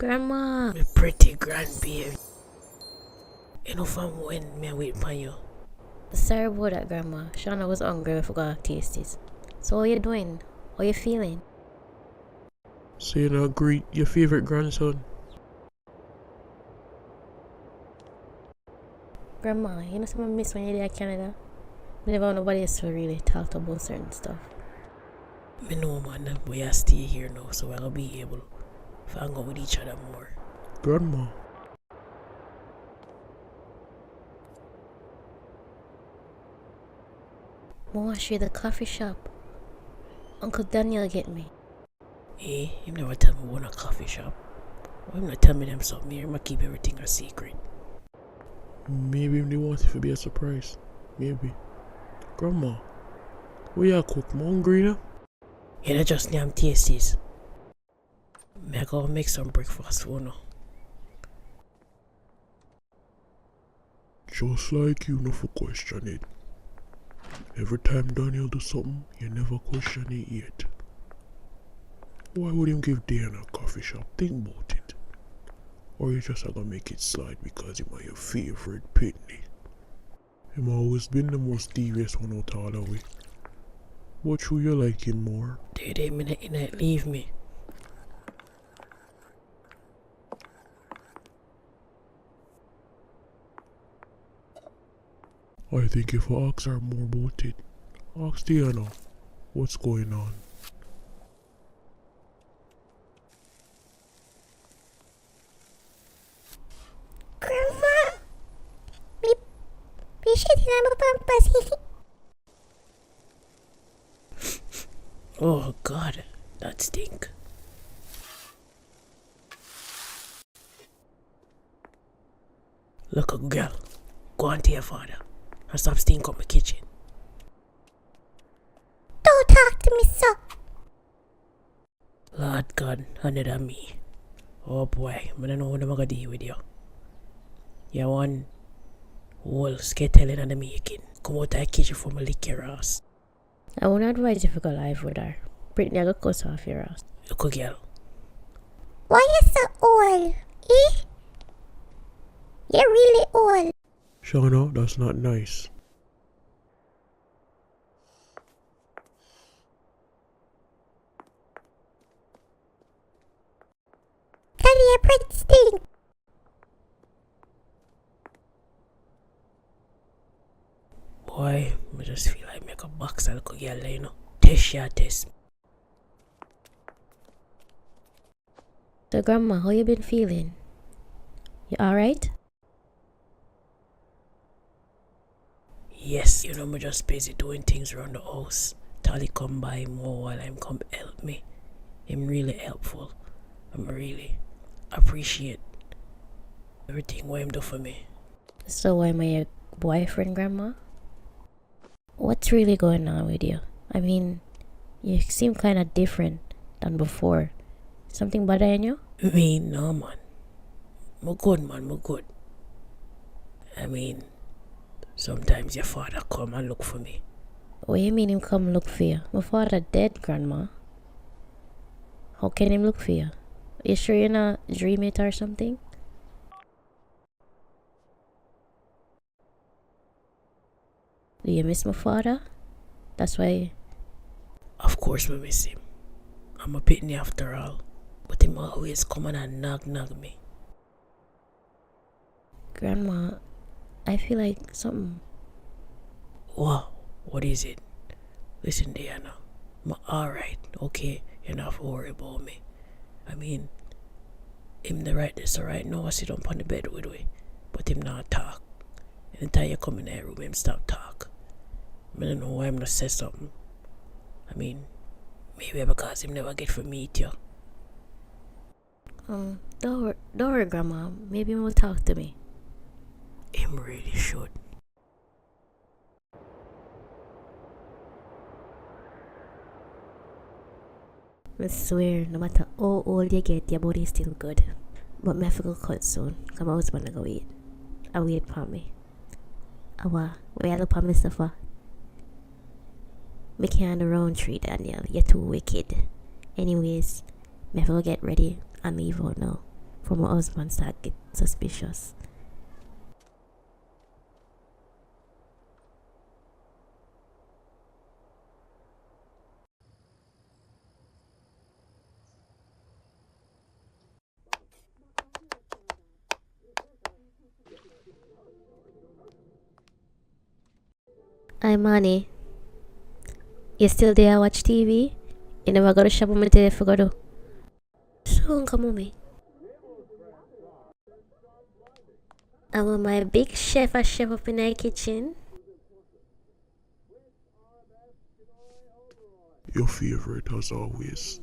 Grandma! My pretty grandbaby. You know from when me wait for you? Sorry about that, Grandma. Shauna was hungry. I forgot to taste this. So how you doing? How you feeling? So you know, greet your favorite grandson. Grandma, you know something I miss when you're there in Canada? We never have nobody else to really talk about certain stuff. Me know, man, we are stay here now, so we'll be able to hang out with each other more. Grandma. I want to show you the coffee shop. Uncle Daniel get me. Eh, him never tell me one a coffee shop. Why him not tell me them something here? I'ma keep everything a secret. Maybe they want it to be a surprise. Maybe. Grandma, what you cook? I'm hungry now. You know just damn tasties. Me I go make some breakfast for now. Just like you never question it. Every time Daniel do something, you never question it yet. Why would him give Diana a coffee shop? Think about it. Or you just gonna make it slide because him are your favorite pitney. Him always been the most devious one out all the way. But you like him more? They minute leave me. I think if I ask her more about it, ask Diana what's going on. Grandma! Me shitting on my pampers. Oh God, that stink. Look, girl, go on to your father and stop stinking up my kitchen. Don't talk to me, sir. Lord God, another me. Oh boy, I don't know what I'm gonna do with you. You one whole sketelling and the making. Come out of the kitchen for me lick your ass. I won't advise you to go live with her. Brittany, I got cuss off your ass. Look, girl. Why you so old? Eh? You're really old. Shauna, that's not nice. Daddy, your breath stink. Boy, I just feel like make a box and look, girl, you know. Test your test. So, Grandma, how you been feeling? You alright? Yes, you know, I'm just busy doing things around the house. Tally come by more while I'm come help me. I'm really helpful. I'm really appreciate everything what him do for me. So, am I your boyfriend, Grandma? What's really going on with you? I mean, you seem kind of different than before. Something bothering you? Me, no, man. I'm good, man, I'm good. I mean, sometimes your father come and look for me. What you mean him come look for you? My father dead, Grandma. How can him look for you? You sure you're not dreaming it or something? Do you miss my father? That's why... Of course we miss him. I'm a pitney after all. But him always come and knock me. Grandma, I feel like something... Wow, what is it? Listen, Diana. I'm alright, okay? You don't have to worry about me. I mean, him the right this right now I sit up on the bed with me. But him not talk. Anytime you come in the room, him stop talk. I don't know why I'm not say something. I mean, maybe because him never get to meet you. Don't worry, Grandma. Maybe he will talk to me. Him really should. I swear, no matter how old you get, your body's still good. But me have to go cut soon. Come on, husband, I go wait. I wait for me. Awa, where I look for Mr. For? Me can't round tree, Daniel. You're too wicked. Anyways, me have to go get ready and leave out now. for my husband start get suspicious. Hi, Manny. You still there watch TV? You never go to shop with me today for go do? So, come on me. I want my big chef a chef up in the kitchen. Your favorite as always.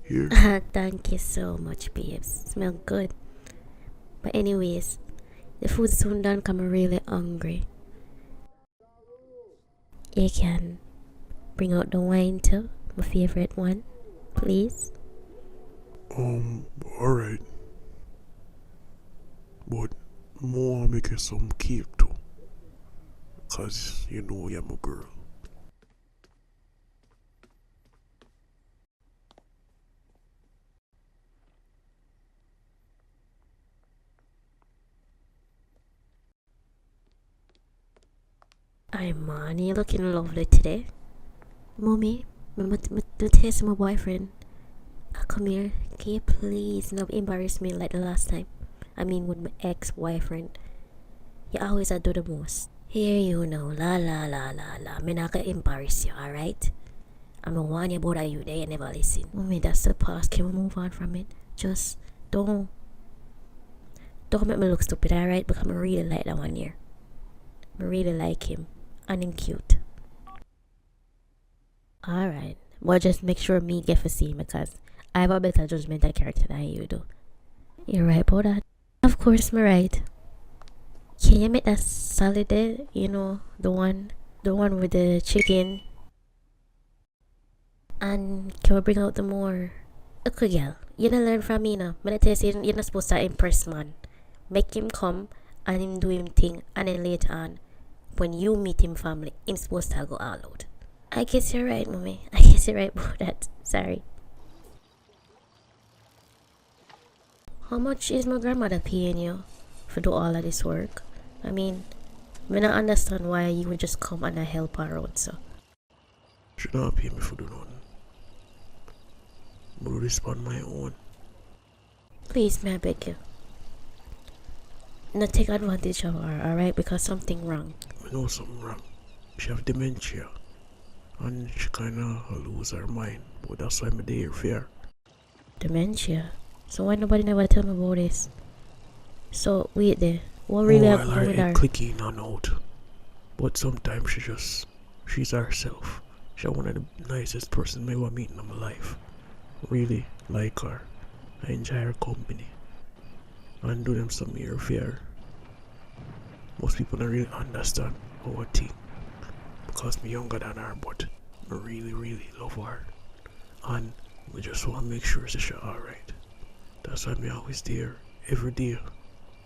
Here. Thank you so much, babes. Smell good. But anyways, the food's soon done. I'm really hungry. You can bring out the wine too, my favorite one, please. Alright. But more make you some cake too. Cause you know you're my girl. Hi, man, you're looking lovely today. Mommy, I'm to taste my boyfriend. Come here. Can you please not embarrass me like the last time? I mean, with my ex-boyfriend. You always do the most. Here you know, la la la la la. Me not gonna embarrass you, alright? I'm gonna warn you about you there, you never listen. Mommy, that's the past. Can we move on from it? Just don't make me look stupid, alright? Because I really like that one here. I really like him. And him cute. Alright. Well, just make sure me get to see him because I have a better judgment of character than you do. You're right about that. Of course, I'm right. Can you make that salad there? You know, the one with the chicken. And can we bring out the more? Okay, girl, you don't learn from me now. But I tell you, you're not supposed to impress man. Make him come and him do him thing, and then later on, when you meet him family, him supposed to go all out. I guess you're right, mommy. I guess you're right about that. Sorry. How much is my grandmother paying you for do all of this work? I mean, I don't understand why you would just come and help her out, so. She not pay me for do nothing. But respond my own. Please, may I beg you? Not take advantage of her, alright? Because something wrong. I know something wrong. She have dementia. And she kinda lose her mind. But that's why I'm there for her. Dementia? So why nobody never tell me about this? So, wait there. What really happened with her? Clicky in and out. But sometimes she's herself. She's one of the nicest person I ever meet in my life. Really like her. I enjoy her company. And do them some here for her. Most people don't really understand our thing. Because I'm younger than her, but I really, really love her. And we just want to make sure she's alright. That's why I'm always there, every day,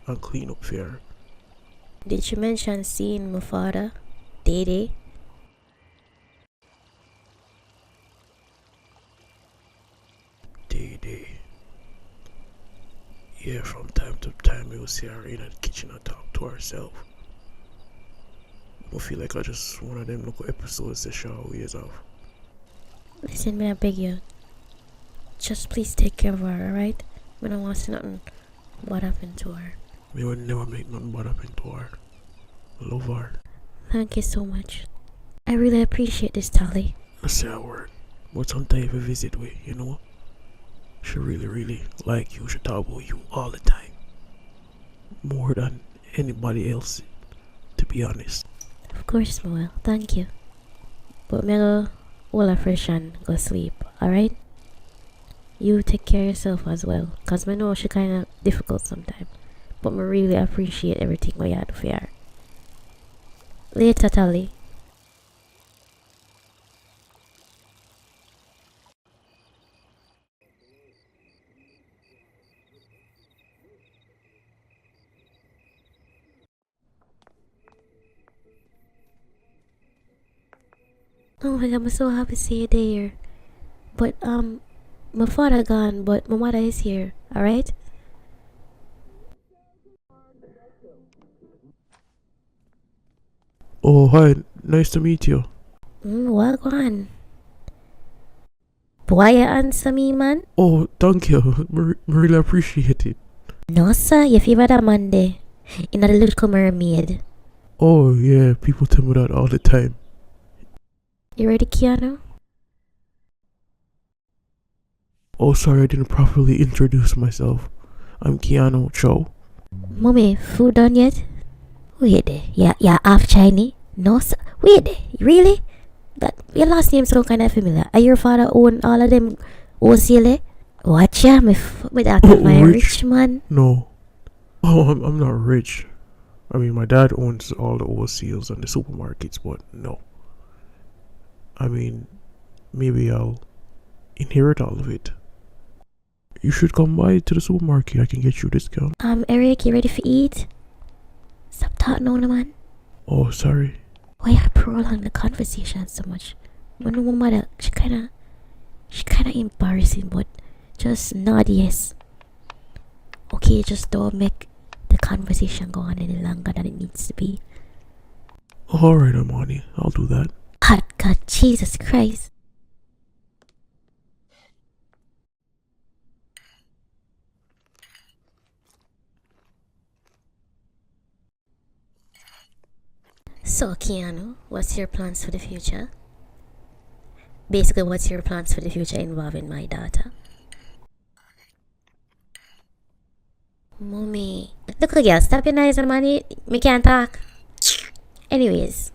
and clean up for her. Did you mention seeing my father? Dede? Dede. Yeah, from time to time you'll see her in the kitchen and talk to herself. I feel like I just one of them local episodes that she always have. Listen, may I beg you? Just please take care of her, alright? We don't want to see nothing what happened to her. Me would never make nothing bad happen to her. I love her. Thank you so much. I really appreciate this, Tally. I say a word. But sometimes if you visit with, you know, she really, really like you. She talk about you all the time. More than anybody else, to be honest. Of course, Noel. Thank you. But me go all fresh and go sleep, alright? You take care of yourself as well. Cause I know she kinda difficult sometimes. But I really appreciate everything we had for her. Later, Tally. Oh my god, I'm so happy to see you there. But my father gone, but my mother is here, alright? Oh, hi. Nice to meet you. Well, go on. Why you answer me, man? Oh, thank you. Really appreciate it. No, sir, you favor that man there. In the little mermaid. Oh, yeah. People tell me that all the time. You ready, Keanu? Oh, sorry, I didn't properly introduce myself. I'm Keanu Cho. Mommy, food done yet? Wait there. Yeah, half Chinese? No, sir. Wait there. Really? That your last name so kind of familiar. Are your father own all of them OCL? Watch ya, me that Oh, my rich? rich man. No. Oh, I'm not rich. I mean, my dad owns all the OCLs and the supermarkets, but no. I mean, maybe I'll inherit all of it. You should come by to the supermarket. I can get you a discount. Eric, you ready for eat? Stop talking on the man. Oh, sorry. Why you prolong the conversation so much? My no mother, she kinda embarrassing, but just nod yes. Okay, just don't make the conversation go on any longer than it needs to be. Alright, Amani. I'll do that. Hot God, Jesus Christ. So, Keanu, what's your plans for the future? Basically, what's your plans for the future involving my daughter? Mommy. Look, girl, stop your noise, money. Me can't talk. Anyways,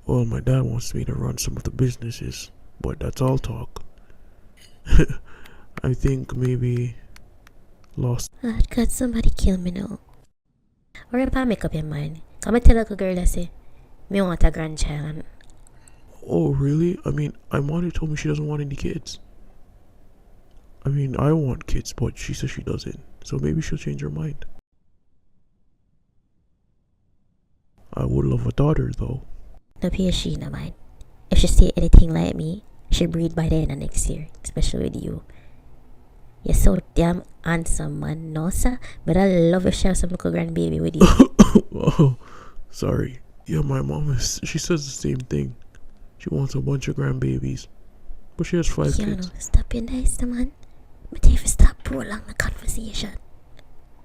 Well, my dad wants me to run some of the businesses, but that's all talk. I think maybe lost. oh God, somebody kill me now. Or if I make up your mind. Come and tell a little girl I say, me want a grandchild. And Oh, really? I mean, Imani told me she doesn't want any kids. I mean, I want kids, but she says she doesn't. So maybe she'll change her mind. I would love a daughter, though. no pay she no mind. If she say anything like me, she breed by the end of next year, especially with you. You're so damn handsome, man. No, sir. But I love if she have some little grandbaby with you. Oh, sorry. Yeah, my mom she says the same thing. She wants a bunch of grandbabiys. But she has 5 kids. Keanu, stop being nice, man. But if you stop prolong the conversation.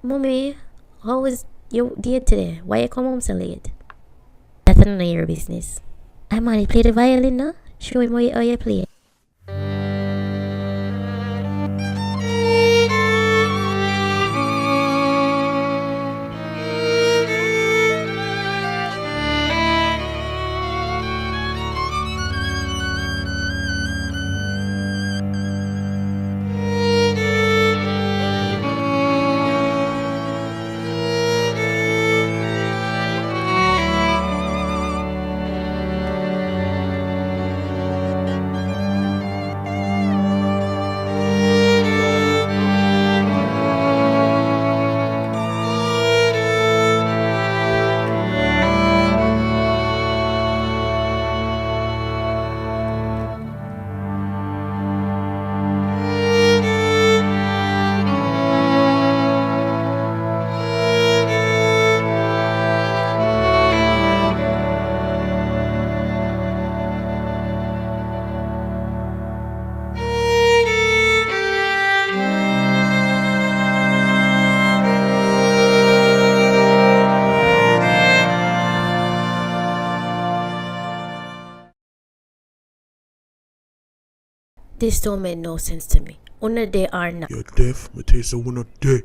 Mommy, how was your day today? Why you come home so late? That's none of your business. I'm on play the violin now. Show him how you play. This don't make no sense to me. Only they are not. You're deaf, Matesa, we're not dead.